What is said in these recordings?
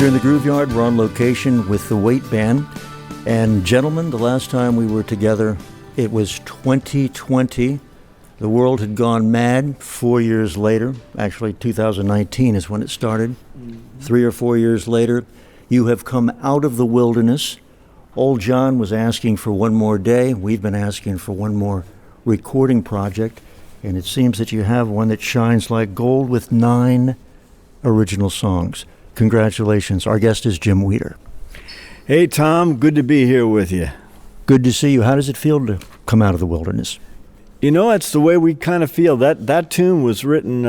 You're in the Grooveyard. We're on location with the Weight Band. And gentlemen, the last time we were together, it was 2020. The world had gone mad 4 years later. Actually, 2019 is when it started. 3 or 4 years later, you have come out of the wilderness. Old John was asking for one more day. We've been asking for one more recording project. And it seems that you have one that shines like gold with 9 original songs. Congratulations. Our guest is Jim Weeder. Hey, Tom. Good to be here with you. Good to see you. How does it feel to come out of the wilderness? You know, it's the way we kind of feel. That tune was written,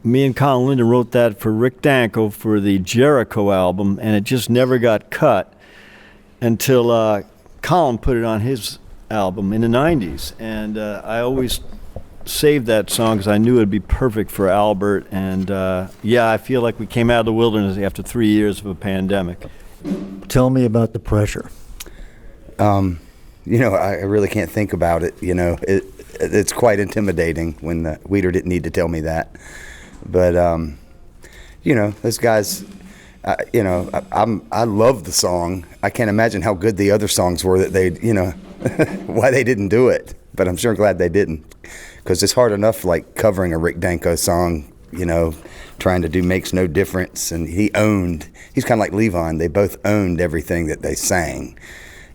me and Colin Linden wrote that for Rick Danko for the Jericho album, and it just never got cut until Colin put it on his album in the 90s. And I always saved that song because I knew it would be perfect for Albert. And yeah, I feel like we came out of the wilderness after 3 years of a pandemic. Tell me about the pressure. You know, I really can't think about it. You know, it's quite intimidating when Weeder didn't need to tell me that. But, you know, those guys, you know, I love the song. I can't imagine how good the other songs were that they, you know, why they didn't do it. But I'm sure glad they didn't. Because it's hard enough, like, covering a Rick Danko song, you know, trying to do Makes No Difference. And he's kind of like Levon. They both owned everything that they sang,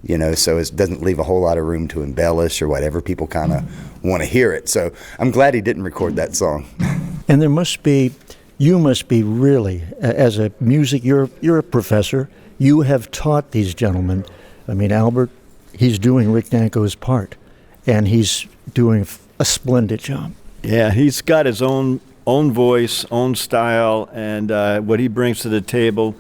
you know, so it doesn't leave a whole lot of room to embellish or whatever. People kind of want to hear it. So I'm glad he didn't record that song. And you must be really, as a music, you're a professor. You have taught these gentlemen. I mean, Albert, he's doing Rick Danko's part, and he's doing a splendid job. Yeah, he's got his own voice, own style, and what he brings to the table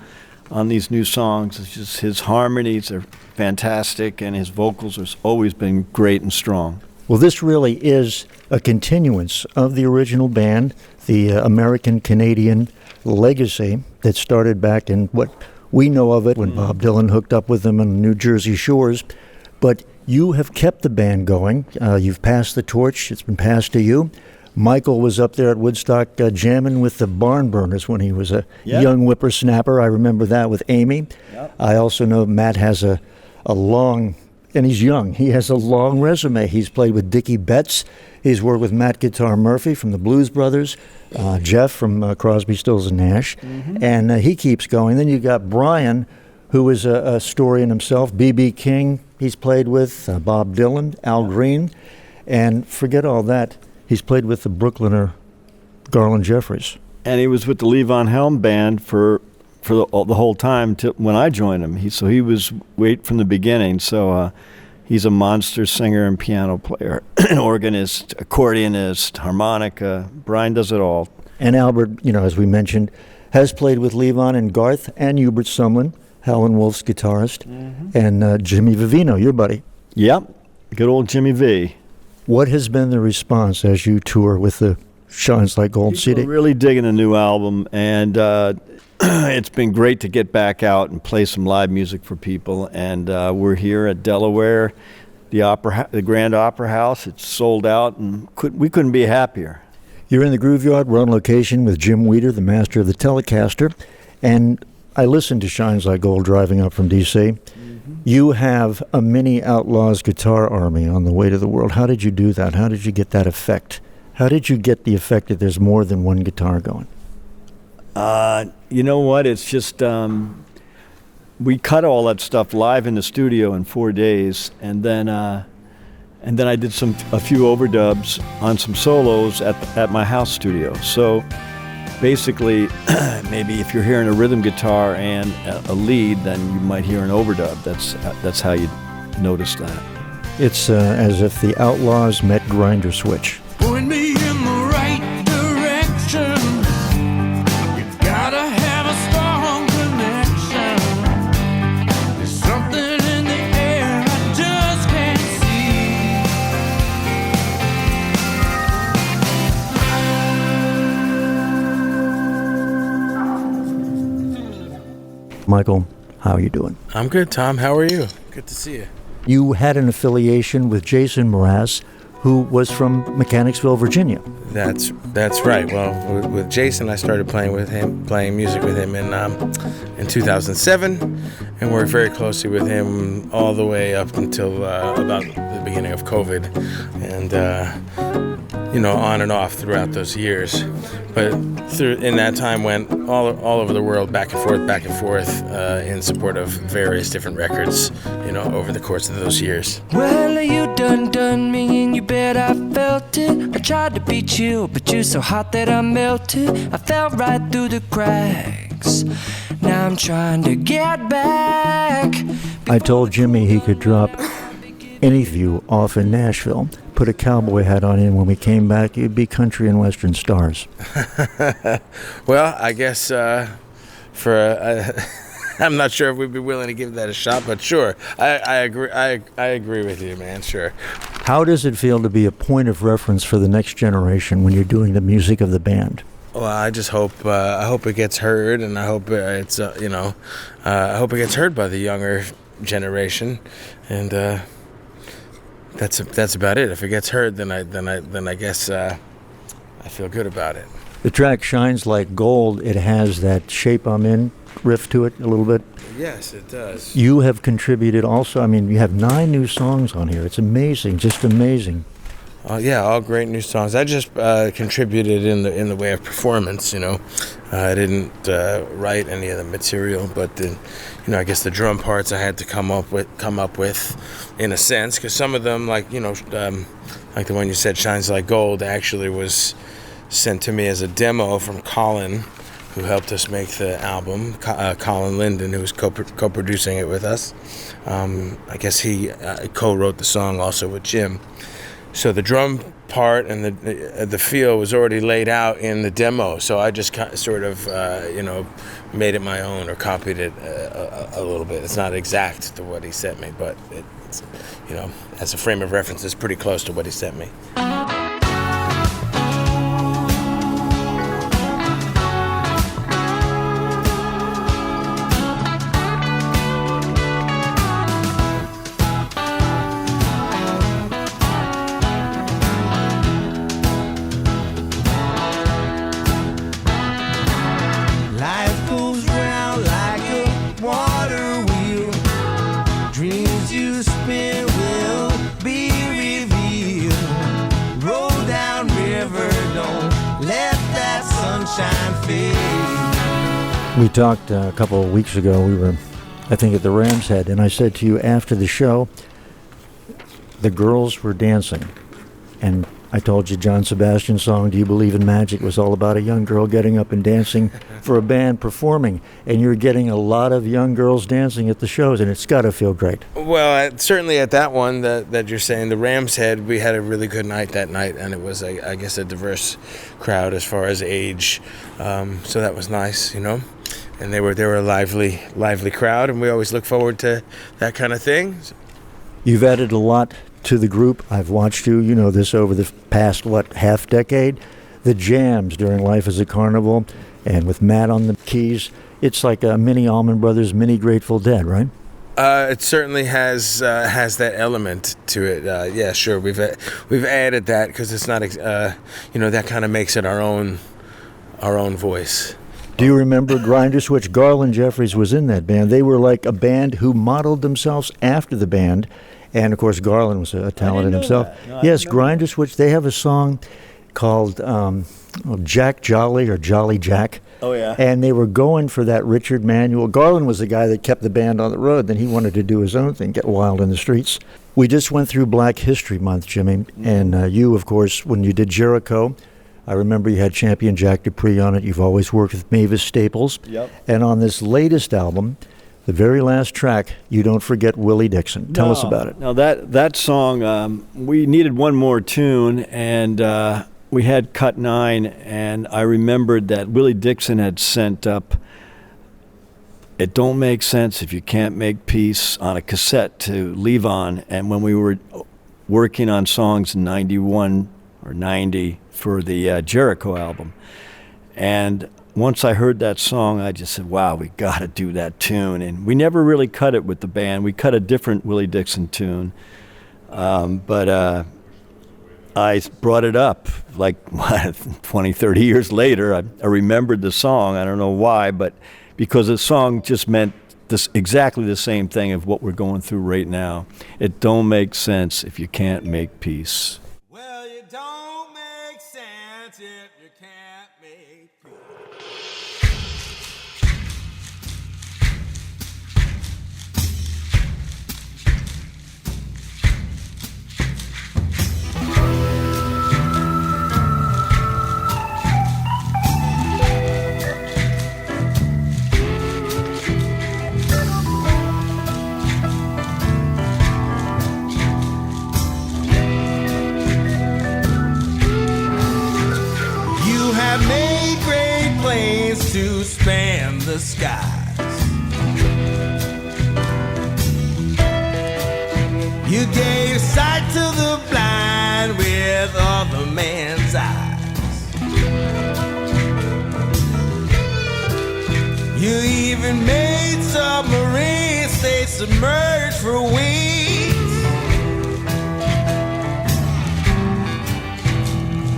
on these new songs is just his harmonies are fantastic, and his vocals have always been great and strong. Well, this really is a continuance of the original band, the American-Canadian legacy that started back in what we know of it when Bob Dylan hooked up with them on the New Jersey shores. But you have kept the band going. You've passed the torch. It's been passed to you. Michael was up there at Woodstock jamming with the Barn Burners when he was a young whippersnapper. I remember that with Amy. Yep. I also know Matt has a long, and he's young, he has a long resume. He's played with Dickie Betts. He's worked with Matt Guitar Murphy from the Blues Brothers, Jeff from Crosby, Stills, and Nash, and he keeps going. Then you've got Brian, who is a story in himself, B.B. King, he's played with Bob Dylan, Al Green, and forget all that, he's played with the Brooklyner Garland Jeffries. And he was with the Levon Helm band for the whole time till when I joined him. He was from the beginning. So he's a monster singer and piano player, organist, accordionist, harmonica. Brian does it all. And Albert, you know, as we mentioned, has played with Levon and Garth and Hubert Sumlin, Howlin' Wolf's guitarist, and Jimmy Vivino, your buddy. Yep, good old Jimmy V. What has been the response as you tour with the Shines Like Gold CD? People are really digging the new album, and it's been great to get back out and play some live music for people. And we're here at Delaware, the Grand Opera House. It's sold out, and we couldn't be happier. You're in the Grooveyard. We're on location with Jim Weeder, the master of the Telecaster, and I listened to Shines Like Gold driving up from D.C. You have a mini Outlaws guitar army on the way to the world. How did you do that? How did you get that effect? How did you get the effect that there's more than one guitar going? You know what? It's just we cut all that stuff live in the studio in 4 days, and then I did a few overdubs on some solos at my house studio. So basically, maybe if you're hearing a rhythm guitar and a lead, then you might hear an overdub. That's how you notice that. It's as if the Outlaws met Grinder Switch. Point me in the right direction. You gotta have a strong connection. There's something in the air I just can't see. Michael, how are you doing? I'm good, Tom. How are you? Good to see you. You had an affiliation with Jason Mraz, who was from Mechanicsville, Virginia. That's right. Well, with Jason, I started playing music with him in 2007, and worked very closely with him all the way up until about the beginning of COVID, and on and off throughout those years. But in that time, went all over the world, back and forth, in support of various different records, over the course of those years. Well, you done me, and you bet I felt it. I tried to beat you, but you're so hot that I melted. I fell right through the cracks. Now I'm trying to get back. I told Jimmy he could drop any of you off in Nashville, put a cowboy hat on, and when we came back, you'd be country and western stars. Well, I guess I'm not sure if we'd be willing to give that a shot, but sure, I agree. I agree with you, man. Sure. How does it feel to be a point of reference for the next generation when you're doing the music of the band? Well, I just hope it gets heard, and I hope it's I hope it gets heard by the younger generation, and that's about it. If it gets heard, then I guess I feel good about it. The track Shines Like Gold. It has that Shape I'm In riff to it a little bit. Yes, it does. You have contributed also. I mean, you have 9 new songs on here. It's amazing, just amazing. Yeah, all great new songs. I just contributed in the way of performance. I didn't write any of the material, but I guess the drum parts I had to come up with, in a sense, because some of them, like like the one you said, Shines Like Gold, actually was sent to me as a demo from Colin, who helped us make the album. Colin Linden, who was co-producing it with us. I guess he co-wrote the song also with Jim. So the drum part and the feel was already laid out in the demo. So I just sort of, made it my own or copied it a little bit. It's not exact to what he sent me, but it's, as a frame of reference, it's pretty close to what he sent me. We talked a couple of weeks ago. We were, I think, at the Ram's Head, and I said to you after the show, the girls were dancing. And I told you John Sebastian's song, Do You Believe in Magic, was all about a young girl getting up and dancing for a band performing. And you're getting a lot of young girls dancing at the shows, and it's got to feel great. Well, certainly at that one that you're saying, the Ram's Head, we had a really good night that night, and it was, I guess, a diverse crowd as far as age. So that was nice, And they were a lively crowd, and we always look forward to that kind of thing. You've added a lot to the group. I've watched you, this over the past, half decade. The jams during Life as a Carnival, and with Matt on the keys, it's like a mini Allman Brothers, mini Grateful Dead, right? It certainly has that element to it. Yeah, sure. We've added that because it's not, that kind of makes it our own voice. Do you remember Grinder Switch? Garland Jeffries was in that band. They were like a band who modeled themselves after the band. And, of course, Garland was a talent in himself. No, yes, Grinder Switch. They have a song called Jack Jolly or Jolly Jack. Oh, yeah. And they were going for that Richard Manuel. Garland was the guy that kept the band on the road. Then he wanted to do his own thing, get wild in the streets. We just went through Black History Month, Jimmy. And you, of course, when you did Jericho, I remember you had Champion Jack Dupree on it. You've always worked with Mavis Staples. Yep. And on this latest album, the very last track, You Don't Forget Willie Dixon. Tell us about it. No, that song, we needed one more tune, and we had cut 9, and I remembered that Willie Dixon had sent up It Don't Make Sense If You Can't Make Peace on a cassette to leave on, and when we were working on songs in 91 or 90 for the Jericho album, and once I heard that song, I just said, wow, we got to do that tune. And we never really cut it with the band. We cut a different Willie Dixon tune. But I brought it up like 20, 30 years later. I remembered the song. I don't know why, but because the song just meant exactly the same thing of what we're going through right now. It don't make sense if you can't make peace. Well, you don't make sense if you can't make peace. You have made great planes to span the skies. You gave sight to the blind with other man's eyes. You even made submarines stay submerged for weeks.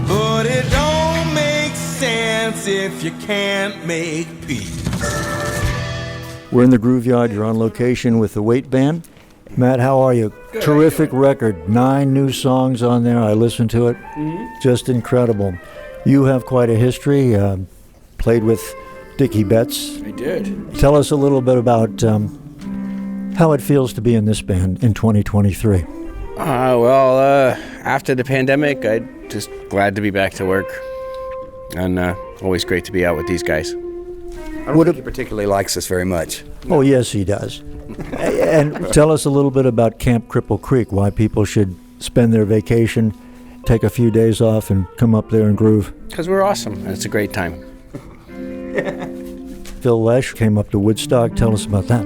But it don't make sense if you can't make peace. We're in the Grooveyard. You're on location with the Weight Band. Matt, how are you? Terrific record. 9 new songs on there. I listened to it. Just incredible. You have quite a history. Played with Dickie Betts. I did. Tell us a little bit about how it feels to be in this band in 2023. After the pandemic, I'm just glad to be back to work. And always great to be out with these guys. I don't think he particularly likes us very much. Oh, yes, he does. And tell us a little bit about Camp Cripple Creek, why people should spend their vacation, take a few days off, and come up there and groove. Because we're awesome, and it's a great time. Phil Lesh came up to Woodstock. Tell us about that.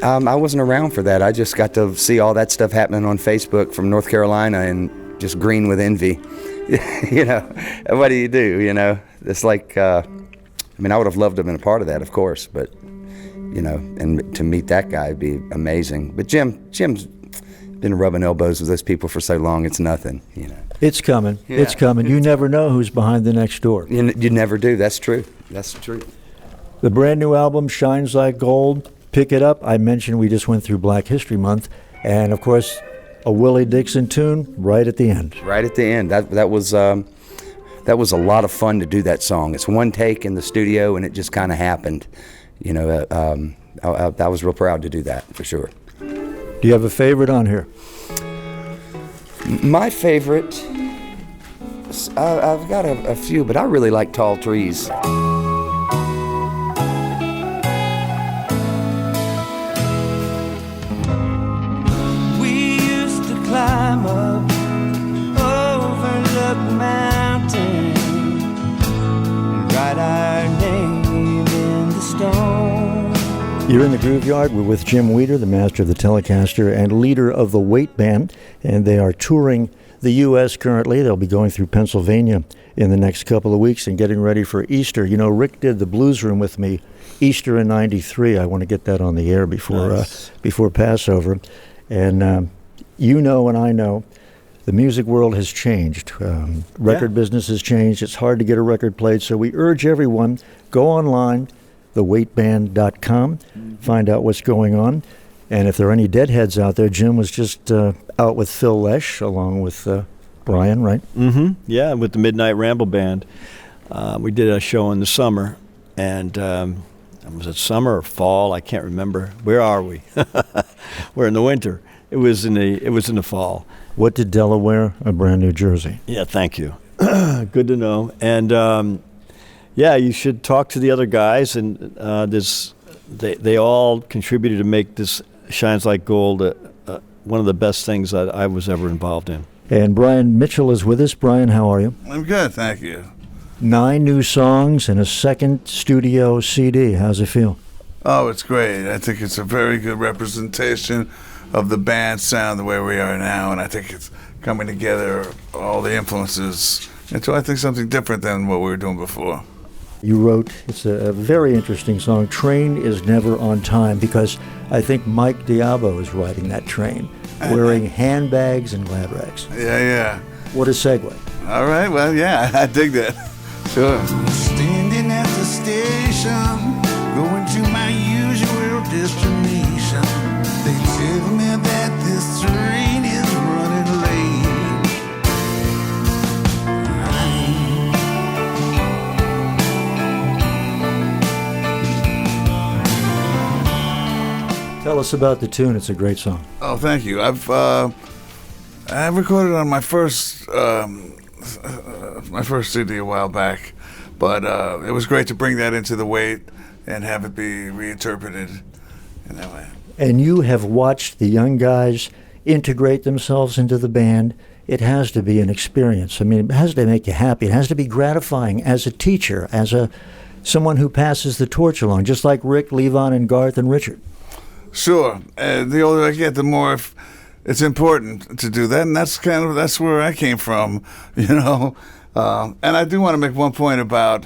I wasn't around for that. I just got to see all that stuff happening on Facebook from North Carolina and just green with envy. You know, what do? You know, it's like, I would have loved to have been a part of that, of course, but, you know, and to meet that guy would be amazing. But Jim's been rubbing elbows with those people for so long, it's nothing, you know. It's coming. Yeah. It's coming. You never know who's behind the next door. You never do. That's true. That's true. The brand new album, Shines Like Gold. Pick it up. I mentioned we just went through Black History Month, and of course, a Willie Dixon tune right at the end. Right at the end. That was a lot of fun to do that song. It's one take in the studio, and it just kind of happened. You know, I was real proud to do that for sure. Do you have a favorite on here? My favorite, I've got a few, but I really like Tall Trees. Climb up, overlook mountain, and write our name in the stone. You're in the Grooveyard. We're with Jim Weeder, the master of the Telecaster and leader of the Weight Band, and they are touring the U.S. currently. They'll be going through Pennsylvania in the next couple of weeks and getting ready for Easter. You know, Rick did the Blues Room with me Easter in '93. I want to get that on the air before Passover, and you know and I know the music world has changed. Record business has changed. It's hard to get a record played, so we urge everyone, go online, theweightband.com, find out what's going on. And if there are any deadheads out there, Jim was just out with Phil Lesh along with Brian, right? Mm-hmm. Yeah, with the Midnight Ramble Band. We did a show in the summer, and was it summer or fall? I can't remember. Where are we? We're in the winter. It was in the fall. What did Delaware, a brand New Jersey? Yeah, thank you. Good to know. And you should talk to the other guys. And they all contributed to make this Shines Like Gold one of the best things that I was ever involved in. And Brian Mitchell is with us. Brian, how are you? I'm good, thank you. 9 new songs and a second studio CD. How's it feel? Oh, it's great. I think it's a very good representation of the band sound the way we are now, and I think it's coming together, all the influences, into I think something different than what we were doing before. You wrote, it's a very interesting song, Train is Never on Time, because I think Mike Diabo is riding that train, wearing handbags and glad rags. Yeah. What a segue. All right, well, yeah, I dig that. Sure. Standing at the station, going to my usual destination. They tell me that this train is running late. Tell us about the tune. It's a great song. Oh, thank you. I recorded on my first CD a while back, but it was great to bring that into the weight and have it be reinterpreted in that way. And you have watched the young guys integrate themselves into the band. It has to be an experience. I mean, it has to make you happy. It has to be gratifying as a teacher, as someone who passes the torch along, just like Rick, Levon, and Garth, and Richard. Sure. The older I get, the more it's important to do that, and that's where I came from, you know. And I do want to make one point about,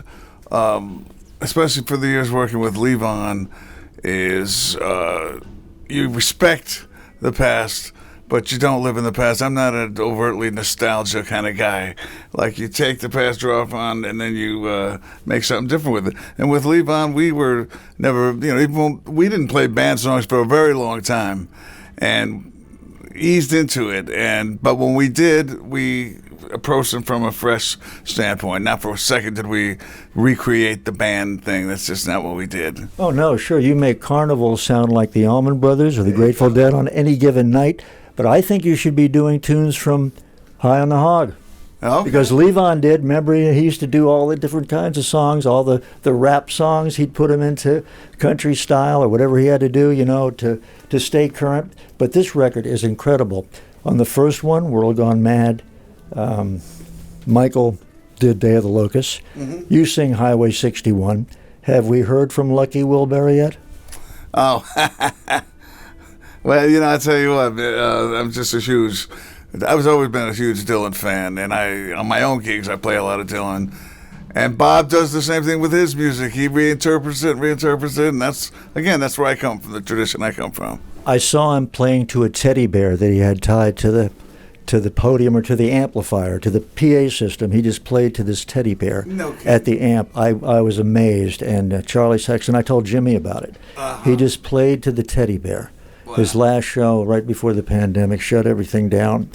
especially for the years working with Levon, is you respect the past, but you don't live in the past. I'm not an overtly nostalgia kind of guy. Like, you take the past, draw upon, and then you make something different with it. And with Levon, we were never, you know, even we didn't play band songs for a very long time, and eased into it. But when we did, we approached them from a fresh standpoint. Not for a second did we recreate the band thing. That's just not what we did. Oh, no, sure. You make Carnival sound like the Allman Brothers or the Grateful Dead on any given night. But I think you should be doing tunes from High on the Hog. Okay. Because Levon did. Remember, he used to do all the different kinds of songs, all the rap songs. He'd put them into country style or whatever he had to do, you know, to stay current. But this record is incredible. On the first one, World Gone Mad, Michael did Day of the Locusts. Mm-hmm. You sing Highway 61. Have we heard from Lucky Wilbury yet? Oh, well, you know, I tell you what, I'm just I've always been a huge Dylan fan, and on my own gigs, I play a lot of Dylan. And Bob does the same thing with his music. He reinterprets it, and that's where I come from, the tradition I come from. I saw him playing to a teddy bear that he had tied to the podium or to the amplifier, to the PA system. He just played to this teddy bear at the amp. I was amazed, and Charlie Sexton, I told Jimmy about it. He just played to the teddy bear. Wow. His last show right before the pandemic shut everything down.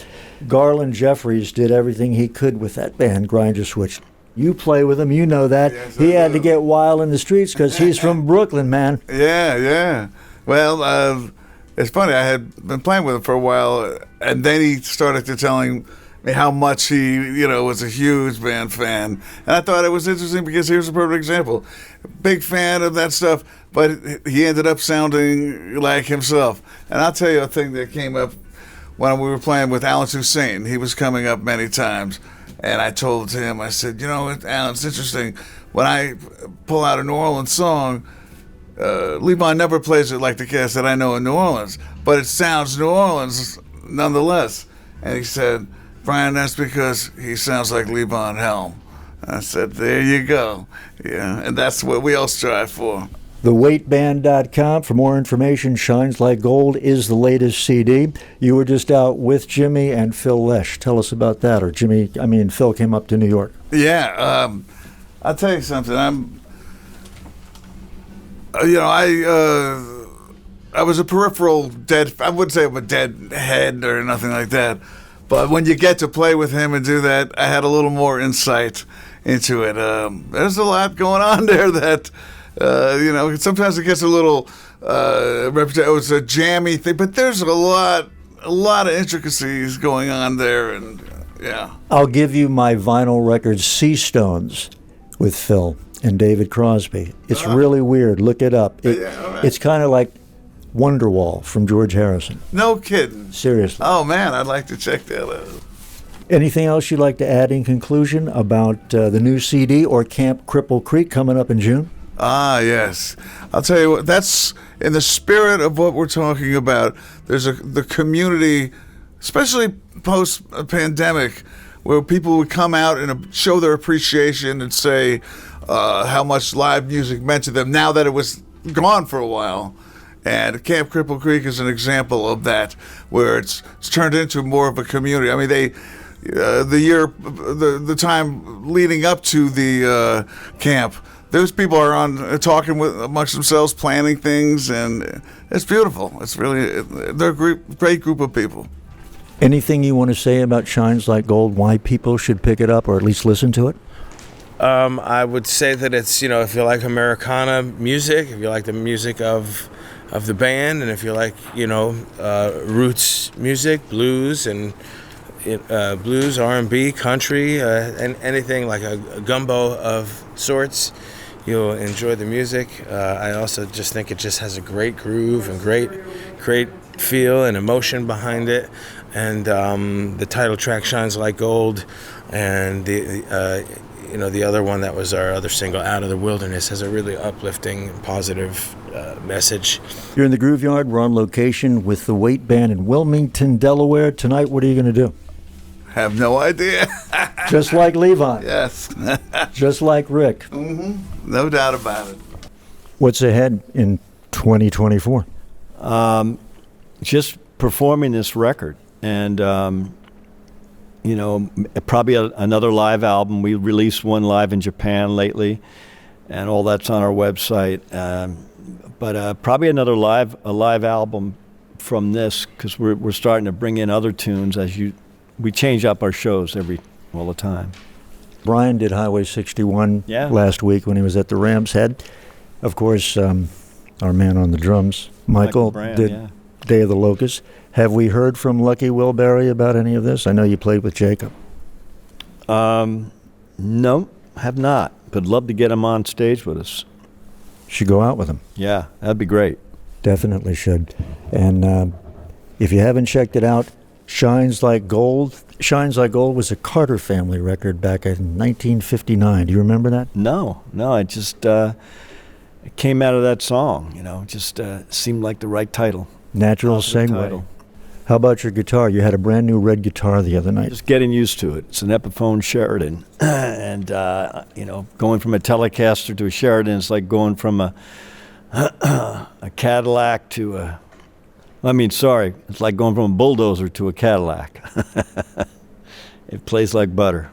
Garland Jeffries did everything he could with that band, Grinder Switch. You play with him, you know that. Yes, he had to get wild in the streets because he's from Brooklyn, man. Yeah. Well, it's funny, I had been playing with him for a while, and then he started to telling me how much he, you know, was a huge band fan. And I thought it was interesting because here's a perfect example. Big fan of that stuff, but he ended up sounding like himself. And I'll tell you a thing that came up when we were playing with Alan Toussaint. He was coming up many times, and I told him, I said, you know, Alan, it's interesting. When I pull out a New Orleans song, Levon never plays it like the cast that I know in New Orleans, but it sounds New Orleans nonetheless. And he said, Brian, that's because he sounds like Levon Helm. I said, there you go. Yeah, and that's what we all strive for. TheWeightBand.com for more information. Shines Like Gold is the latest CD. You were just out with Jimmy and Phil Lesh. Tell us about that. Or Phil came up to New York. Yeah, I'll tell you something. I was a peripheral dead. I wouldn't say I'm a dead head or nothing like that. But when you get to play with him and do that, I had a little more insight into it. There's a lot going on there that, sometimes it gets a little it's a jammy thing, but there's a lot of intricacies going on there, and yeah. I'll give you my vinyl record, Sea Stones, with Phil and David Crosby. It's really weird. Look it up. It's kind of like Wonderwall from George Harrison. No kidding. Seriously. Oh, man, I'd like to check that out. Anything else you'd like to add in conclusion about the new CD or Camp Cripple Creek coming up in June? Ah, yes. I'll tell you what, that's in the spirit of what we're talking about. There's the community, especially post-pandemic, where people would come out and show their appreciation and say how much live music meant to them now that it was gone for a while. And Camp Cripple Creek is an example of that, where it's turned into more of a community. I mean, the time leading up to the camp. Those people are on talking amongst themselves, planning things, and it's beautiful. They're a great group of people. Anything you want to say about Shines Like Gold, why people should pick it up or at least listen to it? I would say that it's, if you like Americana music, if you like the music of the band, and if you like, roots music, blues, and blues, R&B, country, and anything like a gumbo of sorts, you'll enjoy the music. I also just think it just has a great groove and great feel and emotion behind it. And the title track, Shines Like Gold, and the other one that was our other single, Out of the Wilderness, has a really uplifting, positive message. You're in the Grooveyard. We're on location with the Weight Band in Wilmington, Delaware. Tonight, what are you going to do? Have no idea. Just like Levon. Yes. Just like Rick. Mm-hmm. No doubt about it. What's ahead in 2024? Just performing this record. And, probably another live album. We released one live in Japan lately, and all that's on our website. But probably a live album from this, because we're starting to bring in other tunes we change up our shows all the time. Brian did Highway 61 last week when he was at the Ram's Head. Of course, our man on the drums, Michael Brand, did Day of the Locust. Have we heard from Lucky Wilberry about any of this? I know you played with Jacob. No, have not. But love to get him on stage with us. Should go out with him. Yeah, that'd be great. Definitely should. And if you haven't checked it out, Shines Like Gold. Shines Like Gold was a Carter family record back in 1959. Do you remember that? No. It just it came out of that song. Just seemed like the right title. Natural segue. Title. How about your guitar? You had a brand new red guitar the other night. Just getting used to it. It's an Epiphone Sheridan, and going from a Telecaster to a Sheridan is like going from a Cadillac to a. It's like going from a bulldozer to a Cadillac. It plays like butter.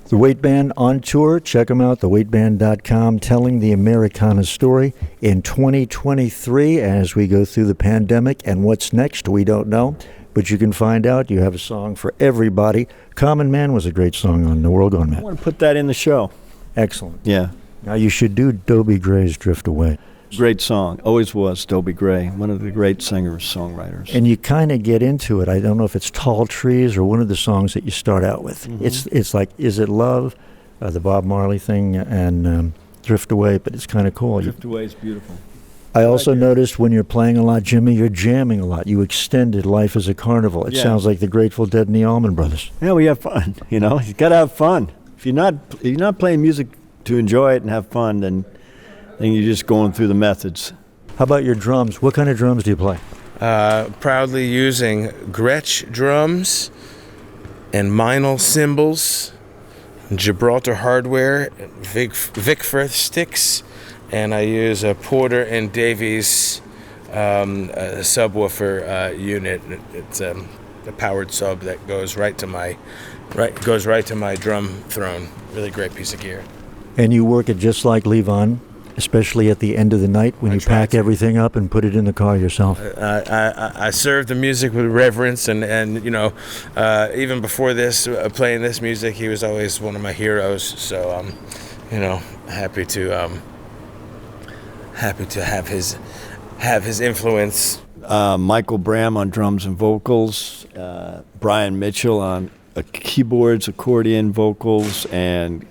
The Weight Band on tour. Check them out, theweightband.com, telling the Americana story in 2023 as we go through the pandemic. And what's next, we don't know. But you can find out. You have a song for everybody. Common Man was a great song on The World Gone Mad. I want to put that in the show. Excellent. Yeah. Now you should do Dobie Gray's Drift Away. Great song. Always was Dobie Gray, one of the great singers, songwriters. And you kind of get into it. I don't know if it's Tall Trees or one of the songs that you start out with. Mm-hmm. It's like Is It Love, the Bob Marley thing, and Drift Away, but it's kind of cool. Drift Away is beautiful. I also noticed when you're playing a lot, Jimmy, you're jamming a lot. You extended Life as a Carnival. It sounds like the Grateful Dead and the Allman Brothers. Yeah, we have fun. You got to have fun. If you're not playing music to enjoy it and have fun, then you're just going through the methods. How about your drums? What kind of drums do you play? Proudly using Gretsch drums and Meinl cymbals, Gibraltar hardware, Vic-Firth sticks, and I use a Porter and Davies subwoofer unit. It's a powered sub that goes right to my drum throne. Really great piece of gear. And you work it just like Levon, especially at the end of the night when you pack everything up and put it in the car yourself. I serve the music with reverence, and even before this, playing this music, he was always one of my heroes. So happy to have his influence. Michael Bram on drums and vocals, Brian Mitchell on keyboards, accordion, vocals, and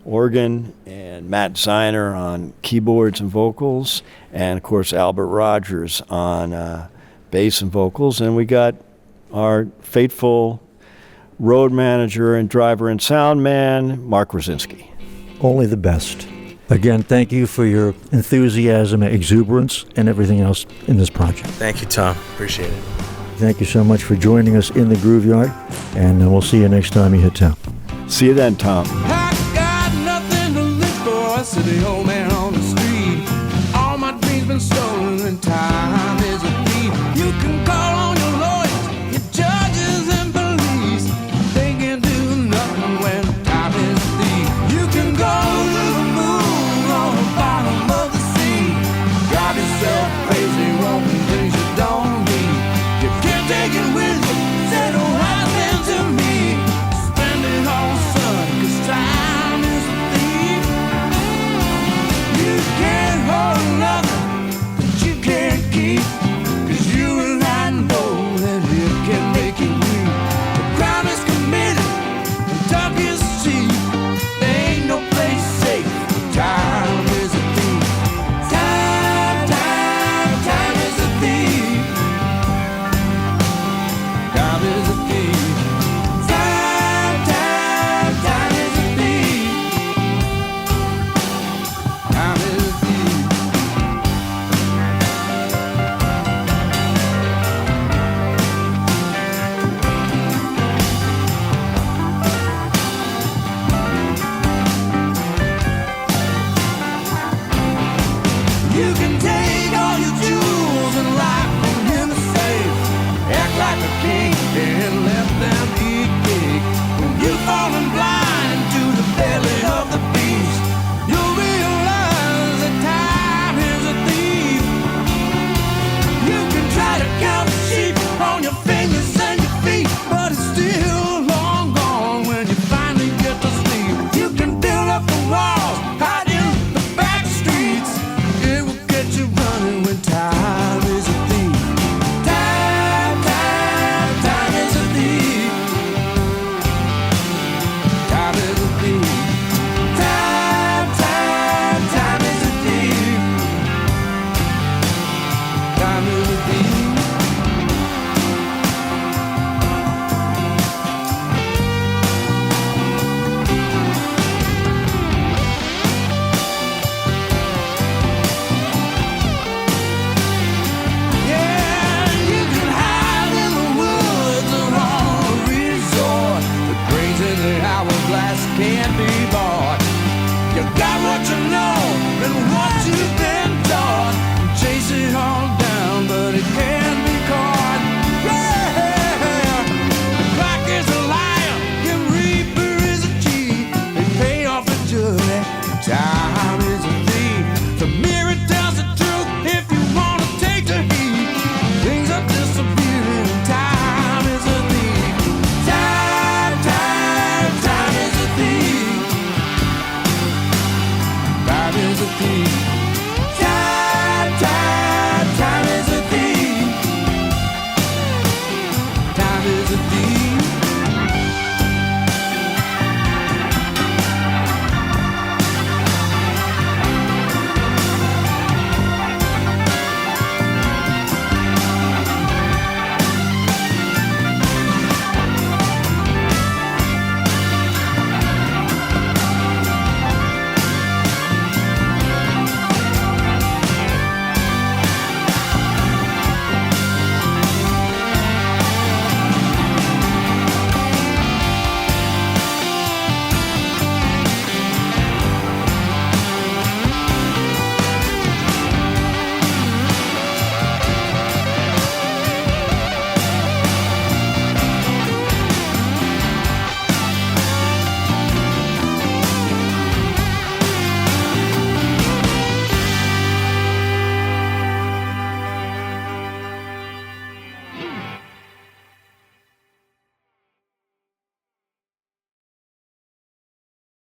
organ, and Matt Ziner on keyboards and vocals, and of course Albert Rogers on bass and vocals. And we got our faithful road manager and driver and sound man, Mark Rosinski. Only the best. Again, thank you for your enthusiasm, exuberance, and everything else in this project. Thank you, Tom. Appreciate it. Thank you so much for joining us in the Grooveyard, and we'll see you next time you hit town. See you then, Tom. I got nothing to live for, city old man.